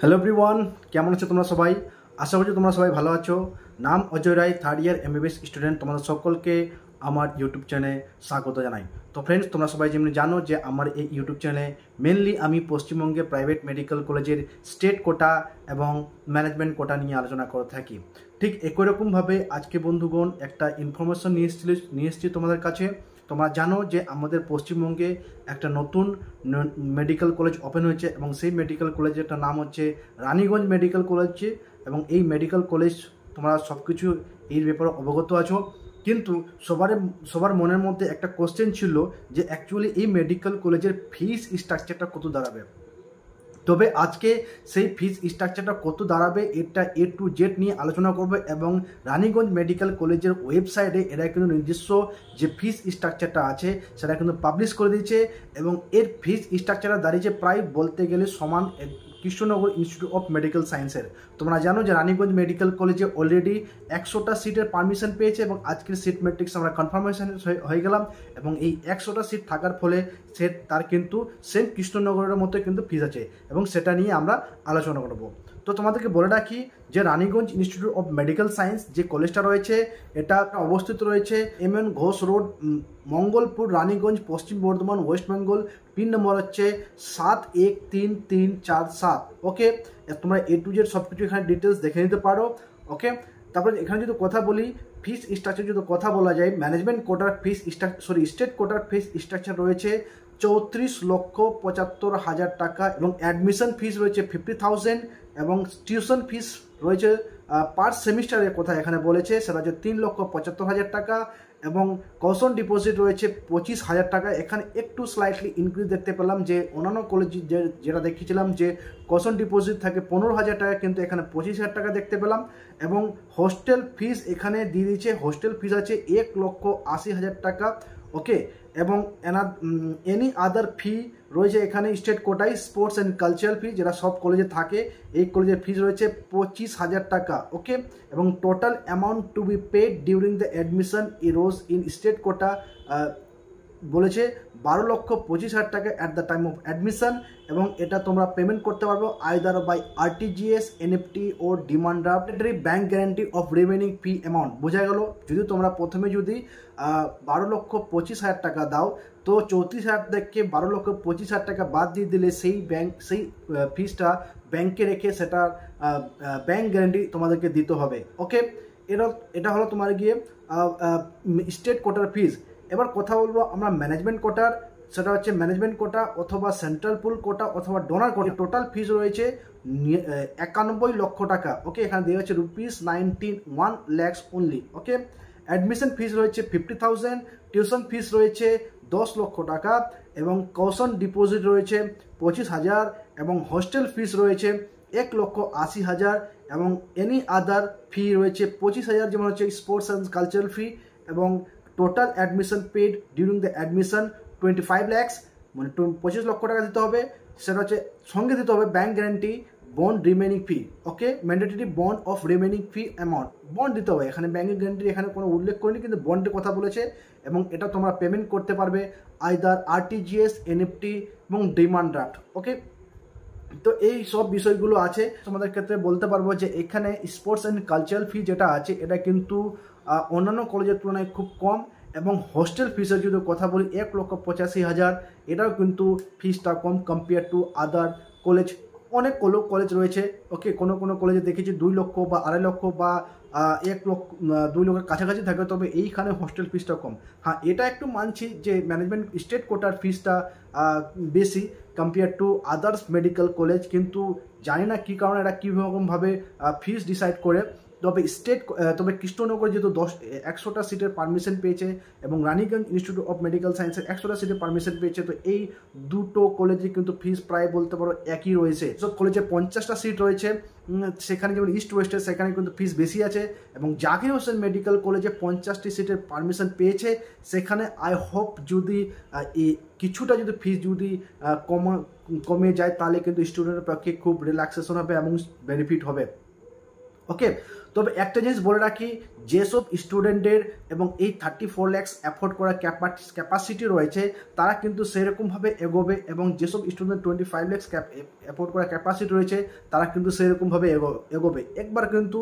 Hello everyone, কেমন আছো তোমরা সবাই? আশা করছি তোমরা সবাই ভালো আছো। নাম অজয় রায়, থার্ড ইয়ার এমবিবিএস স্টুডেন্ট। তোমাদের সকলকে আমার ইউটিউব চ্যানেলে স্বাগত জানাই। তো ফ্রেন্ডস, তোমরা সবাই যেমনি জানো যে আমার এই ইউটিউব চ্যানেলে মেনলি আমি পশ্চিমবঙ্গে প্রাইভেট মেডিকেল কলেজের স্টেট কোটা এবং ম্যানেজমেন্ট কোটা নিয়ে আলোচনা করে থাকি। ঠিক একই রকমভাবে আজকে বন্ধুগণ একটা ইনফরমেশন নিয়ে এসেছি তোমাদের কাছে। তোমরা জানো যে আমাদের পশ্চিমবঙ্গে একটা নতুন মেডিকেল কলেজ ওপেন হয়েছে এবং সেই মেডিকেল কলেজের নাম হচ্ছে রানীগঞ্জ মেডিকেল কলেজ। এবং এই মেডিকেল কলেজ তোমরা সব কিছু এই ব্যাপারে অবগত আছো, কিন্তু সবার মনের মধ্যে একটা কোশ্চেন ছিল যে অ্যাকচুয়ালি এই মেডিকেল কলেজের ফিস স্ট্রাকচারটা কত দাঁড়াবে। তবে আজকে সেই ফিস স্ট্রাকচারটা কত দাঁড়াবে এটা A to Z নিয়ে আলোচনা করবে। এবং রানীগঞ্জ মেডিকেল কলেজের ওয়েবসাইটে এরা কিন্তু নিজস্ব যে ফিস স্ট্রাকচারটা আছে সেটা কিন্তু পাবলিশ করে দিয়েছে এবং এর ফিস স্ট্রাকচারটা দাঁড়িয়েছে প্রায় বলতে গেলে সমান কৃষ্ণনগর ইনস্টিটিউট অফ মেডিকেল সায়েন্সের। তোমরা জানো যে রানীগঞ্জ মেডিকেল কলেজে অলরেডি 100টা সিটের পারমিশন পেয়েছে এবং আজকের সিট ম্যাট্রিক্স আমরা কনফার্মেশন হয়ে গেলাম এবং এই 100টা সিট থাকার ফলে তার কিন্তু সেম কৃষ্ণনগরের মতো কিন্তু ফিস আছে এবং সেটা নিয়ে আমরা আলোচনা করব। তো তোমাদেরকে বলে রাখি যে Raniganj institute of medical science যে কলেজটা রয়েছে এটা অবস্থিত রয়েছে MN ঘোষ রোড, মঙ্গলপুর, রানীগঞ্জ, পশ্চিম বর্ধমান, ওয়েস্ট বেঙ্গল। পিন নম্বর হচ্ছে 713347। ওকে, তোমরা A to Z সব কিছু এখানে ডিটেলস দেখে নিতে পারো। ওকে, তারপরে এখানে যদি কথা বলি ফিস স্ট্রাকচার, যদি কথা বলা যায় ম্যানেজমেন্ট কোটার ফিস স্টেট কোটার ফিস স্ট্রাকচার রয়েছে 34,75,000 টাকা এবং অ্যাডমিশন ফিস রয়েছে 50,000 এবং টিউশন ফিস রয়েছে পার সেমিস্টারের কথা এখানে বলেছে সেটা হচ্ছে 3,75,000 টাকা এবং কশন ডিপোজিট রয়েছে 25,000 টাকা। এখানে একটু স্লাইটলি ইনক্রিজ দেখতে পেলাম যে অন্যান্য কলেজ যেটা দেখিয়েছিলাম যে কশন ডিপোজিট থাকে 15,000 টাকা, কিন্তু এখানে 25,000 টাকা দেখতে পেলাম। এবং হোস্টেল ফিস এখানে দিয়ে দিয়েছে, হোস্টেল ফিস আছে 1,80,000 টাকা। ওকে, এবং এনি আদার ফি রয়েছে এখানে স্টেট কোটায় স্পোর্টস অ্যান্ড কালচারাল ফি যেটা সব কলেজে থাকে, এই কলেজের ফিস রয়েছে 25,000 টাকা। ওকে, এবং total amount to be paid during the admission arose in state quota বলেছে 12,25,000 টাকা at the time of admission. এবং এটা তোমরা পেমেন্ট করতে পারবো আইদার বাই RTGS, NFT ও demand draft. Bank guarantee of remaining fee amount বোঝা গেল। যদি তোমরা প্রথমে যদি 12,25,000 টাকা দাও তো 34,000 থেকে 12,25,000 টাকা বাদ দিয়ে দিলে সেই ফিসটা ব্যাংকে রেখে সেটা ব্যাঙ্ক গ্যারান্টি তোমাদেরকে দিতে হবে। ওকে, এটা হলো তোমার গিয়ে স্টেট কোটার ফিস। এবার কথা বলবো আমরা ম্যানেজমেন্ট কোটার, সেটা হচ্ছে ম্যানেজমেন্ট কোটা অথবা সেন্ট্রাল পুল কোটা অথবা ডোনার কোটা। টোটাল ফিস রয়েছে 91 লক্ষ টাকা। ওকে, এখানে দেওয়া হচ্ছে ₹91 lakhs অনলি। ওকে, অ্যাডমিশন ফিস রয়েছে 50,000, টিউশন ফিস রয়েছে 10 লক্ষ টাকা এবং কশন ডিপোজিট রয়েছে 25,000 এবং হোস্টেল ফিস রয়েছে 1,80,000 এবং এনি আদার ফি রয়েছে 25,000, যেমন হচ্ছে স্পোর্টস অ্যান্ড কালচারাল ফি। এবং total admission paid during the admission 25 lakhs, মানে 25 লক্ষ টাকা দিতে হবে। সেটা হচ্ছে সঙ্গে দিতে হবে bank guarantee, bond remaining fee. Okay, mandatory bond of remaining fee amount, bond দিতে হবে। এখানে ব্যাঙ্ক গ্যারান্টি এখানে কোনো উল্লেখ করিনি, কিন্তু বন্ডের কথা বলেছে এবং এটা তোমরা পেমেন্ট করতে পারবে আইদার RTGS, NFT এবং ডিমান্ড ড্রাফট। ওকে, তো এই সব বিষয়গুলো আছে। তোমাদের ক্ষেত্রে বলতে পারবো যে এখানে স্পোর্টস অ্যান্ড কালচারাল ফি যেটা আছে এটা কিন্তু অন্যান্য কলেজের তুলনায় খুব কম। এবং হোস্টেল ফিসের যদি কথা বলি 1,85,000, এটাও কিন্তু ফিসটা কম কম্পেয়ার টু আদার কলেজ। অনেক কলেজ রয়েছে। ওকে, কোনো কলেজে দেখেছি 2 লক্ষ বা 2.5 লক্ষ বা 1 লক্ষ 2 লক্ষের কাছাকাছি থাকে, তবে এইখানে হোস্টেল ফিসটা কম। হ্যাঁ, এটা একটু মানছি যে ম্যানেজমেন্ট স্টেট কোটার ফিসটা বেশি compare to others medical college, কিন্তু জানি না কী কারণে এরা কীরকমভাবে ফিস ডিসাইড করে। তবে কৃষ্ণনগর যেহেতু 100টা সিটের পারমিশন পেয়েছে এবং রানীগঞ্জ ইনস্টিটিউট অফ মেডিকেল সায়েন্সের 100টা সিটের পারমিশন পেয়েছে, তো এই দুটো কলেজে কিন্তু ফিস প্রায় বলতে পারো একই রয়েছে। সব কলেজে 50টা সিট রয়েছে, সেখানে যেমন ইস্ট ওয়েস্টে সেখানে কিন্তু ফিস বেশি আছে। এবং জাকির হোসেন মেডিকেল কলেজে 50টি সিটের পারমিশন পেয়েছে, সেখানে আই হোপ যদি কিছুটা যদি ফিস যদি কমে যায় তাহলে কিন্তু স্টুডেন্টের পক্ষে খুব রিল্যাক্সেশন হবে এবং বেনিফিট হবে। ওকে, তবে একটা জিনিস বলে রাখি, যেসব স্টুডেন্টের এবং এই 34 lakhs অ্যাফোর্ড করার ক্যাপাসিটি রয়েছে তারা কিন্তু সেরকমভাবে এগোবে, এবং যেসব স্টুডেন্ট 25 lakhs অ্যাফোর্ড করার ক্যাপাসিটি রয়েছে তারা কিন্তু সেরকমভাবে এগোবে। একবার কিন্তু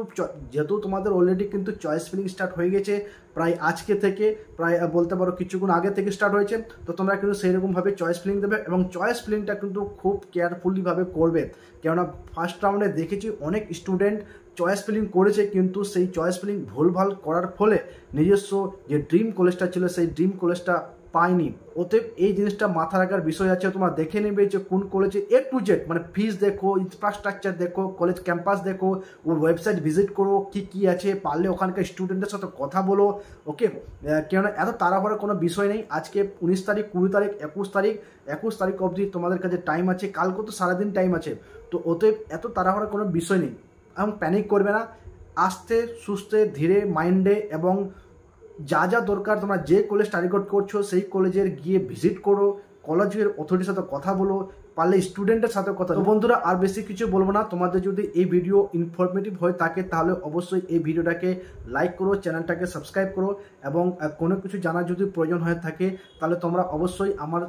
যেহেতু তোমাদের অলরেডি কিন্তু চয়েস ফিলিং স্টার্ট হয়ে গেছে, প্রায় আজকে থেকে, প্রায় বলতে পারো কিছুক্ষণ আগে থেকে স্টার্ট হয়েছে, তো তোমরা কিন্তু সেইরকমভাবে চয়েস ফিলিং দেবে, এবং চয়েস ফিলিংটা কিন্তু খুব কেয়ারফুলিভাবে করবে। কেননা ফার্স্ট রাউন্ডে দেখেছি অনেক স্টুডেন্ট চয়েস ফিলিং করেছে, কিন্তু সেই চয়েস ফিলিং ভুলভাল করার ফলে নিজস্ব যে ড্রিম কলেজটা ছিল সেই ড্রিম কলেজটা পায়নি। অতএব এই জিনিসটা মাথা রাখার বিষয় আছে, তোমরা দেখে নেবে যে কোন কলেজে A to Z, মানে ফিস দেখো, ইনফ্রাস্ট্রাকচার দেখো, কলেজ ক্যাম্পাস দেখো, ওর ওয়েবসাইট ভিজিট করো, কি আছে, পারলে ওখানকার স্টুডেন্টের সাথে কথা বলো। ওকে, কেননা এত তাড়াহুড়োর কোনো বিষয় নেই। আজকে 19 তারিখ, 20 তারিখ, 21 তারিখ অবধি তোমাদের কাছে টাইম আছে, কালকে তো সারাদিন টাইম আছে। তো অতএব এত তাড়াহুড়োর কোনো বিষয় নেই, এবং প্যানিক করবে না, আস্তে সুস্থে ধীরে মাইন্ডে, এবং যা যা দরকার তোমরা যে কলেজ টার্গেট করছো সেই কলেজের গিয়ে ভিজিট করো, কলেজের অথরিটির সাথে কথা বলো, পারলে স্টুডেন্টের সাথে কথা। তো বন্ধুরা আর বেশি কিছু বলবো না, তোমাদের যদি এই ভিডিও ইনফরমেটিভ হয়ে থাকে তাহলে অবশ্যই এই ভিডিওটাকে লাইক করো, চ্যানেলটাকে সাবস্ক্রাইব করো, এবং কোনো কিছু জানার যদি প্রয়োজন হয়ে থাকে তাহলে তোমরা অবশ্যই আমার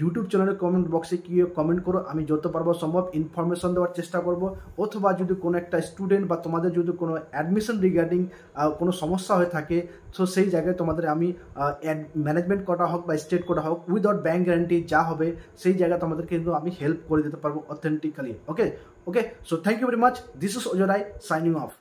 ইউটিউব চ্যানেলের কমেন্ট বক্সে গিয়ে কমেন্ট করো, আমি যত পারবো সম্ভব ইনফরমেশন দেওয়ার চেষ্টা করব। অথবা যদি কোনো একটা স্টুডেন্ট বা তোমাদের যদি কোনো অ্যাডমিশন রিগার্ডিং কোনো সমস্যা হয়ে থাকে, তো সেই জায়গায় তোমাদের আমি ম্যানেজমেন্ট করা হোক বা স্টেট করা হোক, উইদাউট ব্যাঙ্ক গ্যারান্টি যা হবে সেই জায়গায় তোমাদেরকে কিন্তু আমি হেল্প করে দিতে পারবো authentically. Okay, so thank you very much, this is Ajay Roy signing of.